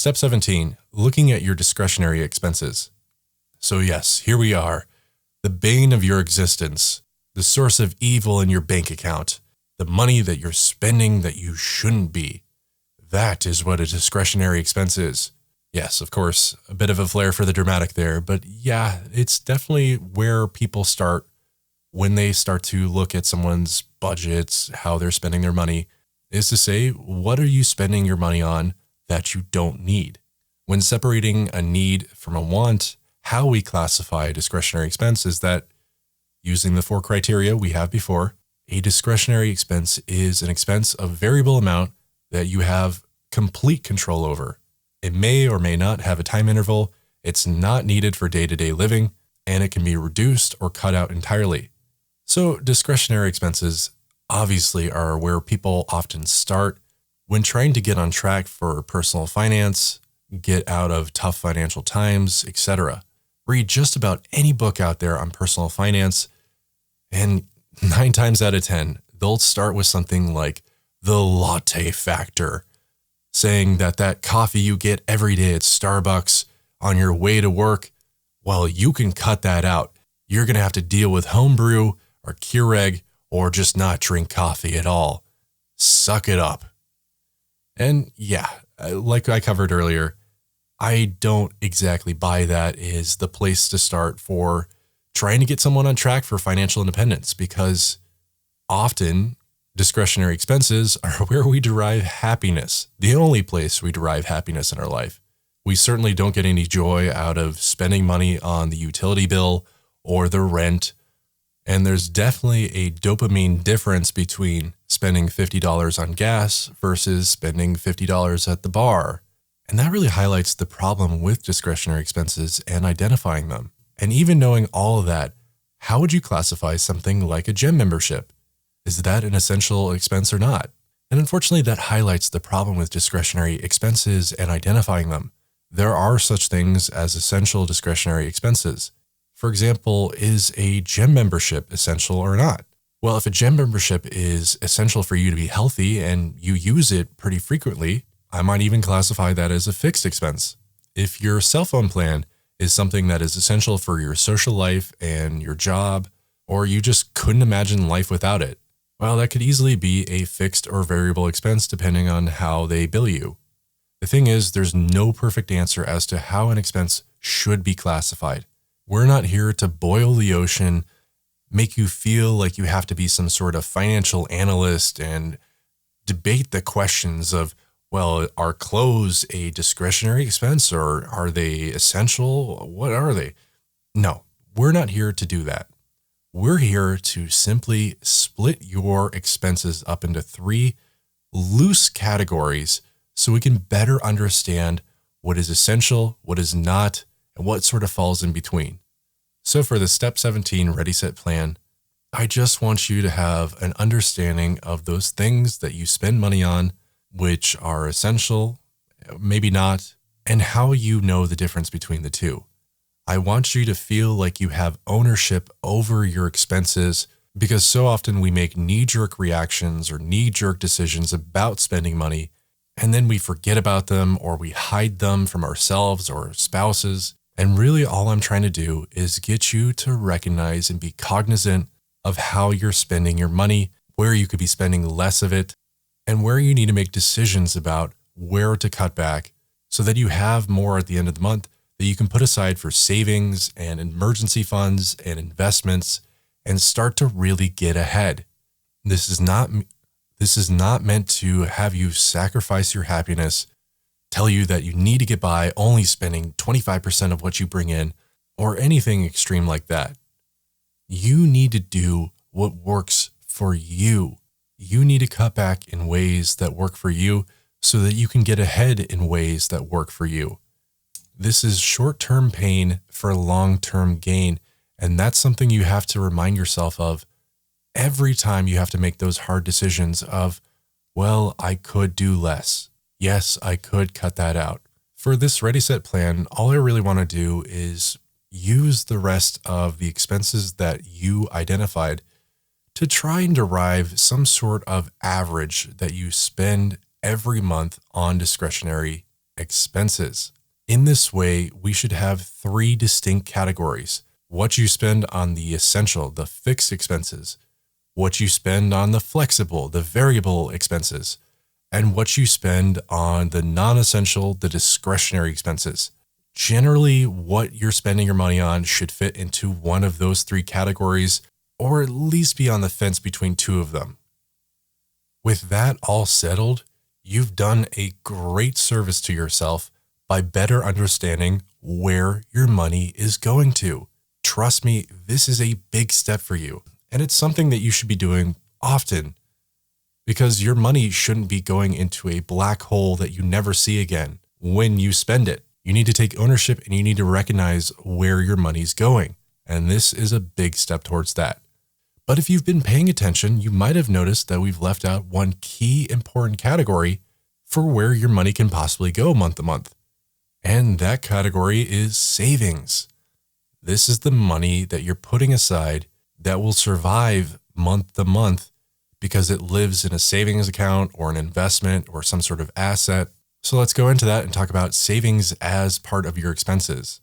Step 17, looking at your discretionary expenses. So yes, here we are, the bane of your existence, the source of evil in your bank account, the money that you're spending that you shouldn't be. That is what a discretionary expense is. Yes, of course, a bit of a flair for the dramatic there, but yeah, it's definitely where people start when they start to look at someone's budgets, how they're spending their money, is to say, what are you spending your money on that you don't need? When separating a need from a want, how we classify a discretionary expense is that, using the 4 criteria we have before, a discretionary expense is an expense of variable amount that you have complete control over. It may or may not have a time interval, it's not needed for day-to-day living, and it can be reduced or cut out entirely. So discretionary expenses obviously are where people often start when trying to get on track for personal finance, get out of tough financial times, etc. Read just about any book out there on personal finance, and 9 times out of 10, they'll start with something like the latte factor, saying that coffee you get every day at Starbucks on your way to work, well, you can cut that out. You're going to have to deal with homebrew or Keurig or just not drink coffee at all. Suck it up. And yeah, like I covered earlier, I don't exactly buy that is the place to start for trying to get someone on track for financial independence, because often discretionary expenses are where we derive happiness, the only place we derive happiness in our life. We certainly don't get any joy out of spending money on the utility bill or the rent. And there's definitely a dopamine difference between spending $50 on gas versus spending $50 at the bar. And that really highlights the problem with discretionary expenses and identifying them. And even knowing all of that, how would you classify something like a gym membership? Is that an essential expense or not? And unfortunately, that highlights the problem with discretionary expenses and identifying them. There are such things as essential discretionary expenses. For example, is a gym membership essential or not? Well, if a gym membership is essential for you to be healthy and you use it pretty frequently, I might even classify that as a fixed expense. If your cell phone plan is something that is essential for your social life and your job, or you just couldn't imagine life without it, well, that could easily be a fixed or variable expense depending on how they bill you. The thing is, there's no perfect answer as to how an expense should be classified. We're not here to boil the ocean, make you feel like you have to be some sort of financial analyst and debate the questions of, well, are clothes a discretionary expense or are they essential? What are they? No, we're not here to do that. We're here to simply split your expenses up into 3 loose categories so we can better understand what is essential, what is not, and what sort of falls in between. So for the Step 17 Ready Set Plan, I just want you to have an understanding of those things that you spend money on, which are essential, maybe not, and how you know the difference between the two. I want you to feel like you have ownership over your expenses, because so often we make knee-jerk reactions or knee-jerk decisions about spending money, and then we forget about them or we hide them from ourselves or spouses. And really all I'm trying to do is get you to recognize and be cognizant of how you're spending your money, where you could be spending less of it, and where you need to make decisions about where to cut back so that you have more at the end of the month that you can put aside for savings and emergency funds and investments and start to really get ahead. This is not meant to have you sacrifice your happiness, tell you that you need to get by only spending 25% of what you bring in, or anything extreme like that. You need to do what works for you. You need to cut back in ways that work for you so that you can get ahead in ways that work for you. This is short-term pain for long-term gain, and that's something you have to remind yourself of every time you have to make those hard decisions of, well, I could do less. Yes, I could cut that out. For this Ready Set Plan, all I really want to do is use the rest of the expenses that you identified to try and derive some sort of average that you spend every month on discretionary expenses. In this way, we should have three distinct categories: what you spend on the essential, the fixed expenses, what you spend on the flexible, the variable expenses, and what you spend on the non-essential, the discretionary expenses. Generally, what you're spending your money on should fit into one of those three categories, or at least be on the fence between two of them. With that all settled, you've done a great service to yourself by better understanding where your money is going to. Trust me, this is a big step for you, and it's something that you should be doing often, because your money shouldn't be going into a black hole that you never see again when you spend it. You need to take ownership and you need to recognize where your money's going, and this is a big step towards that. But if you've been paying attention, you might have noticed that we've left out one key important category for where your money can possibly go month to month. And that category is savings. This is the money that you're putting aside that will survive month to month because it lives in a savings account or an investment or some sort of asset. So let's go into that and talk about savings as part of your expenses.